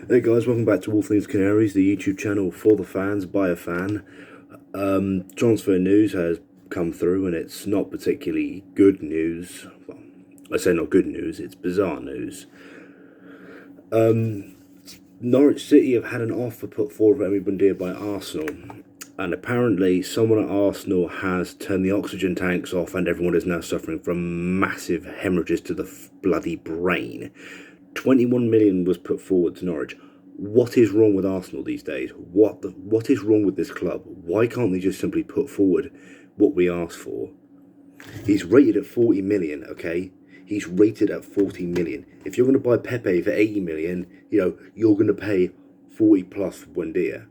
Hey guys, welcome back to All Things Canaries, the YouTube channel for the fans, by a fan. Transfer news has come through and it's not particularly good news. Well, I say not good news, it's bizarre news. Norwich City have had an offer put forward for Bundiea by Arsenal. And apparently someone at Arsenal has turned the oxygen tanks off and everyone is now suffering from massive hemorrhages to the bloody brain. 21 million was put forward to Norwich. What is wrong with Arsenal these days? What is wrong with this club? Why can't they just simply put forward what we asked for? He's rated at 40 million, okay? He's rated at 40 million. If you're going to buy Pepe for 80 million, you're going to pay 40 plus for Bundiea.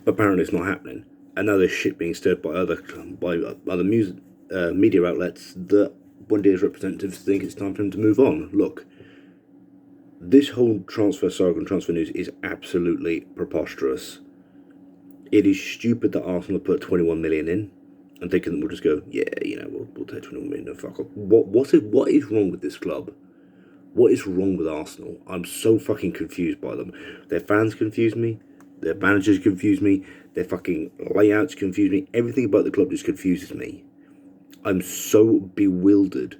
Apparently it's not happening. And now there's shit being stirred by other media outlets that Bundea's representatives think it's time for him to move on. Look, this whole transfer saga and transfer news is absolutely preposterous. It is stupid that Arsenal put 21 million in and thinking that we'll just go, yeah, we'll take 21 million and fuck off. What is wrong with this club? What is wrong with Arsenal? I'm so fucking confused by them. Their fans confuse me. Their managers confuse me. Their fucking layouts confuse me. Everything about the club just confuses me. I'm so bewildered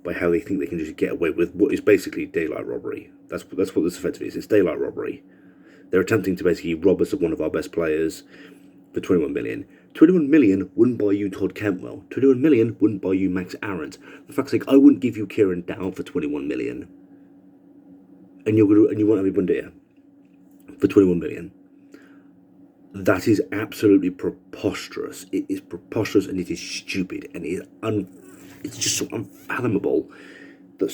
by how they think they can just get away with what is basically daylight robbery. That's what this effectively is. It's daylight robbery. They're attempting to basically rob us of one of our best players for 21 million. 21 million wouldn't buy you Todd Cantwell. 21 million wouldn't buy you Max Aarons. For fuck's sake, I wouldn't give you Kieran Dow for 21 million. And you want to be Bundiea for 21 million. That is absolutely preposterous. It is preposterous and it is stupid and it's just so unfathomable that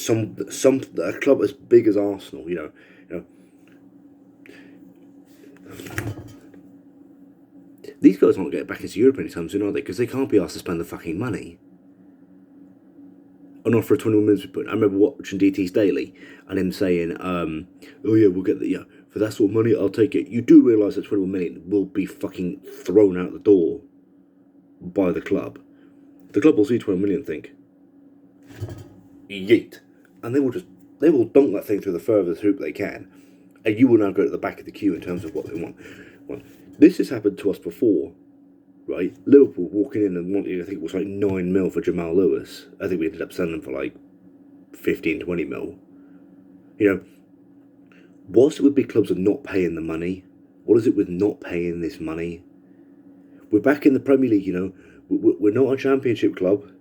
a club as big as Arsenal, these guys aren't getting back into Europe anytime soon, are they? Because they can't be asked to spend the fucking money. An offer of 21 million. I remember watching DT's Daily and him saying, "Oh yeah, we'll get the for that sort of money, I'll take it." You do realise that 21 million will be fucking thrown out the door by the club. The club will see 21 million and think, yeet. And they will dunk that thing through the furthest hoop they can. And you will now go to the back of the queue in terms of what they want. This has happened to us before, right? Liverpool walking in and wanting, I think it was like 9 mil for Jamal Lewis. I think we ended up selling them for like 15, 20 mil. Whilst it with big clubs are not paying the money, what is it with not paying this money? We're back in the Premier League, We're not a championship club.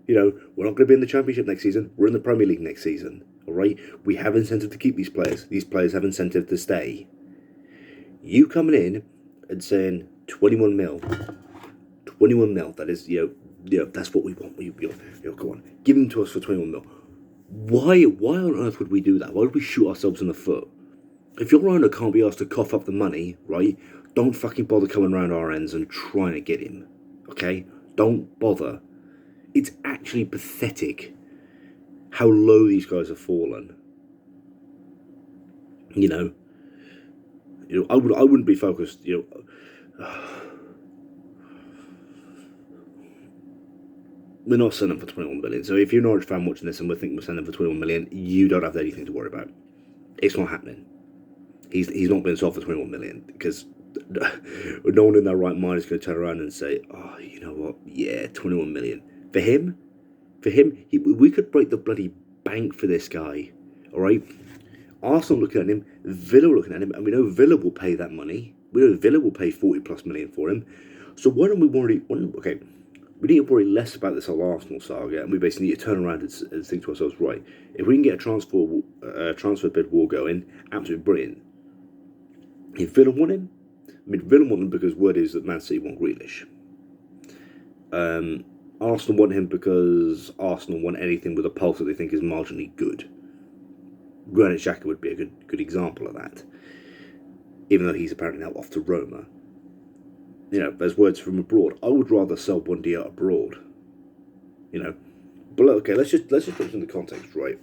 We're not going to be in the championship next season. We're in the Premier League next season, all right? We have incentive to keep these players. These players have incentive to stay. You coming in and saying 21 mil, that is, that's what we want. Go on, give them to us for 21 mil. Why on earth would we do that? Why would we shoot ourselves in the foot? If your owner can't be asked to cough up the money, right, don't fucking bother coming around our ends and trying to get him, okay? Don't bother. It's actually pathetic how low these guys have fallen. I wouldn't be focused, we're not selling for 21 million. So if you're a Norwich fan watching this and we're thinking we're selling for 21 million, you don't have anything to worry about. It's not happening. He's not being sold for 21 million because no one in their right mind is going to turn around and say, oh, you know what? Yeah, 21 million. For him, we could break the bloody bank for this guy. All right? Arsenal looking at him, Villa looking at him, and we know Villa will pay that money. We know Villa will pay 40 plus million for him. So why don't we worry? Okay, we need to worry less about this whole Arsenal saga, and we basically need to turn around and think to ourselves, right, if we can get a transfer bid war going, absolutely brilliant. If Villa want him, Villa want him because word is that Man City want Grealish. Arsenal want him because Arsenal want anything with a pulse that they think is marginally good. Granit Xhaka would be a good example of that, even though he's apparently now off to Roma. There's words from abroad. I would rather sell Bundiea abroad. But okay, let's just put this into context, right?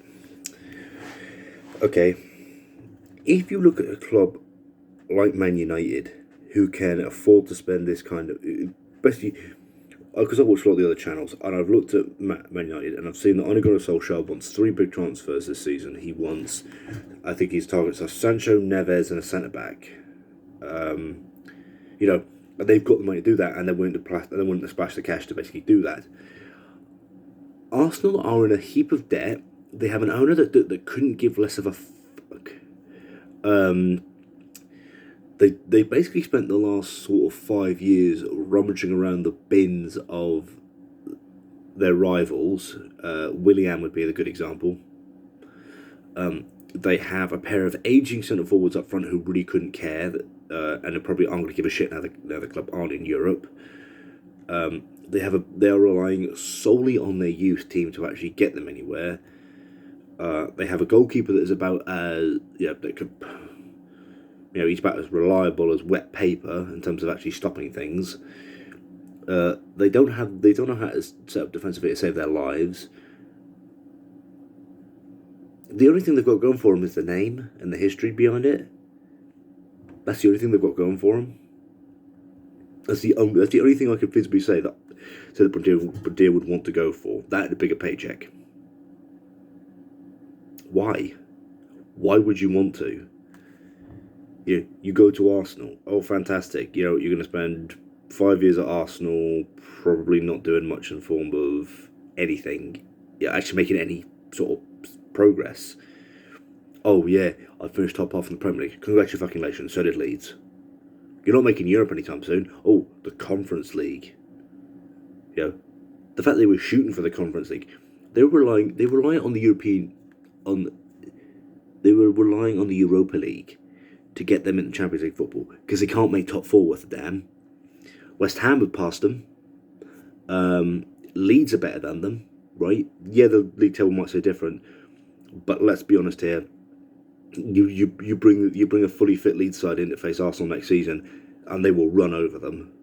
Okay, if you look at a club like Man United, who can afford to spend this kind of, basically, because I watched a lot of the other channels, and I've looked at Man United, and I've seen that Ole Gunnar Solskjaer wants 3 big transfers this season. He wants, I think his targets are Sancho, Neves, and a centre back. You know, they've got the money to do that, and they're willing to splash the cash to basically do that. Arsenal are in a heap of debt. They have an owner that couldn't give less of a fuck. They basically spent the last sort of 5 years rummaging around the bins of their rivals. Willian would be a good example. They have a pair of aging centre forwards up front who really couldn't care, and they probably aren't going to give a shit now the club aren't in Europe. They are relying solely on their youth team to actually get them anywhere. They have a goalkeeper that is about that could, he's about as reliable as wet paper in terms of actually stopping things. They don't know how to set up defensively to save their lives. The only thing they've got going for them is the name and the history behind it. That's the only thing they've got going for them. That's the only thing I could feasibly say that Bundiea would want to go for. That and a bigger paycheck. Why? Why would you want to? You go to Arsenal. Oh, fantastic. You're going to spend 5 years at Arsenal, probably not doing much in form of anything. Actually making any sort of progress. Oh, yeah, I finished top half in the Premier League. Congratulations, so did Leeds. You're not making Europe anytime soon. Oh, the Conference League. The fact they were shooting for the Conference League, they were relying on the Europa League to get them into Champions League football because they can't make top 4 worth a damn. West Ham have passed them. Leeds are better than them, right? Yeah, the league table might say different, but let's be honest here. You bring a fully fit Leeds side in to face Arsenal next season, and they will run over them.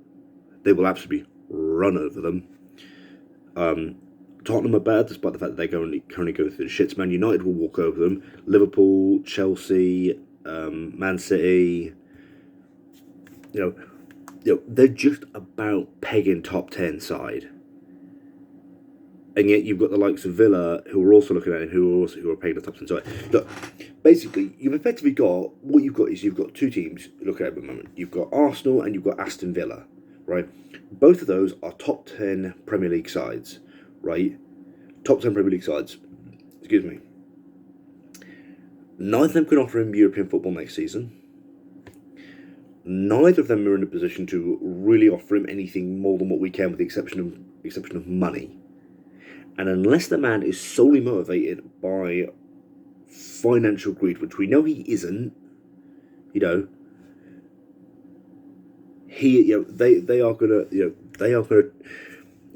They will absolutely run over them. Tottenham are bad, despite the fact that they're currently going through the shits. Man United will walk over them. Liverpool, Chelsea, Man City. They're just about pegging top 10 side. And yet you've got the likes of Villa, who are also looking at him, who are pegging the top 10 side. Look, basically, you've effectively got, what you've got two teams looking at the moment. You've got Arsenal and you've got Aston Villa, right? Both of those are top 10 Premier League sides, right? Top 10 Premier League sides. Excuse me. Neither of them can offer him European football next season. Neither of them are in a position to really offer him anything more than what we can, with the exception of money. And unless the man is solely motivated by financial greed, which we know he isn't, they are gonna.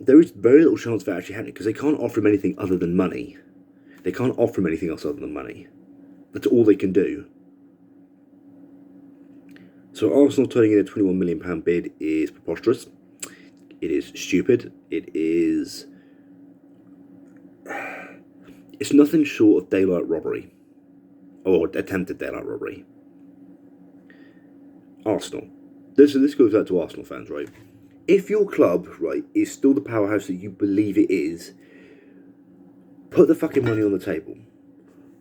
There is very little chance of it actually happening because they can't offer him anything other than money. They can't offer him anything else other than money. That's all they can do. So Arsenal turning in a £21 million bid is preposterous. It is stupid. It's nothing short of daylight robbery. Or attempted daylight robbery. Arsenal. This goes out to Arsenal fans, right? If your club, right, is still the powerhouse that you believe it is, put the fucking money on the table.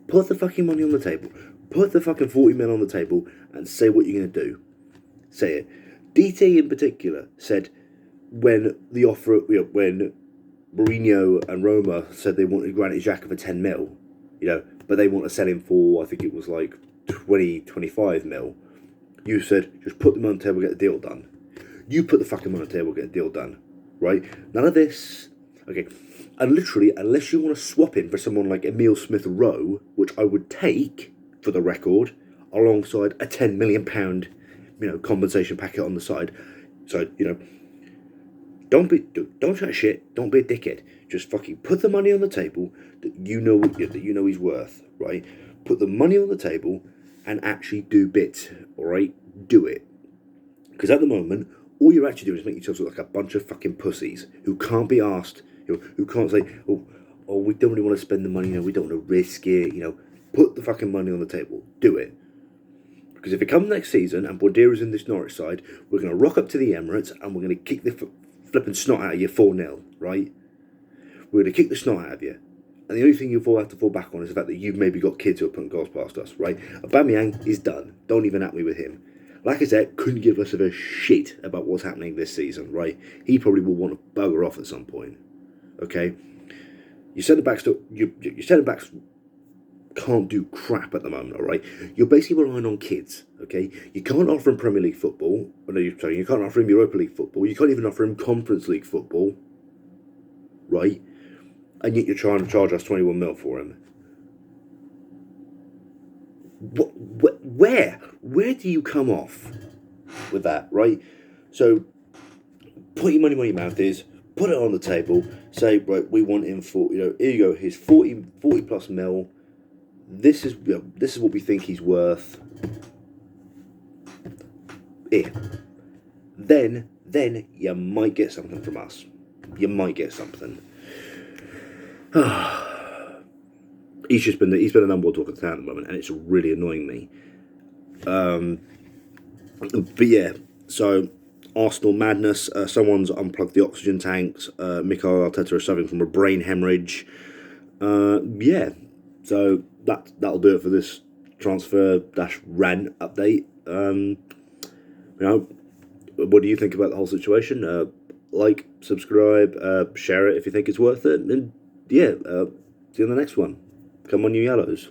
Put the fucking money on the table. Put the fucking 40 mil on the table and say what you're going to do. Say it. DT in particular said when when Mourinho and Roma said they wanted Granit Xhaka for 10 mil, but they want to sell him for, I think it was like 20, 25 mil. You said, just put them on the table, get the deal done. You put the fucking money on the table, get the deal done. Right? None of this. Okay. And literally, unless you want to swap him for someone like Emile Smith-Rowe, which I would take, for the record, alongside a £10 million, compensation packet on the side. So, don't chat shit. Don't be a dickhead. Just fucking put the money on the table that you know he's worth, right? Put the money on the table and actually do bits, all right? Do it. Because at the moment, all you're actually doing is make yourselves look like a bunch of fucking pussies who can't be asked, who can't say, oh, we don't really want to spend the money, we don't want to risk it, Put the fucking money on the table. Do it. Because if it comes next season and Bundiea is in this Norwich side, we're going to rock up to the Emirates and we're going to kick the flipping snot out of you 4-0, right? We're going to kick the snot out of you. And the only thing you'll have to fall back on is the fact that you've maybe got kids who are putting goals past us, right? Aubameyang is done. Don't even at me with him. Like I said, couldn't give us a shit about what's happening this season, right? He probably will want to bugger off at some point, okay? Your centre-backs can't do crap at the moment, all right? You're basically relying on kids, okay? You can't offer him Premier League football. Sorry, you can't offer him Europa League football. You can't even offer him Conference League football, right? And yet you're trying to charge us 21 mil for him. Where do you come off with that, right? So put your money where your mouth is, put it on the table, say, right, we want him for, here you go, here's 40 plus mil. This is what we think he's worth. Here. Then you might get something from us. You might get something. He's been the number one talk of the town at the moment, and it's really annoying me. But yeah, so Arsenal madness. Someone's unplugged the oxygen tanks. Mikel Arteta is suffering from a brain hemorrhage. Yeah, so that'll do it for this transfer-rant update. What do you think about the whole situation? Like, subscribe, share it if you think it's worth it, and yeah, see you on the next one. Come on, you yellows.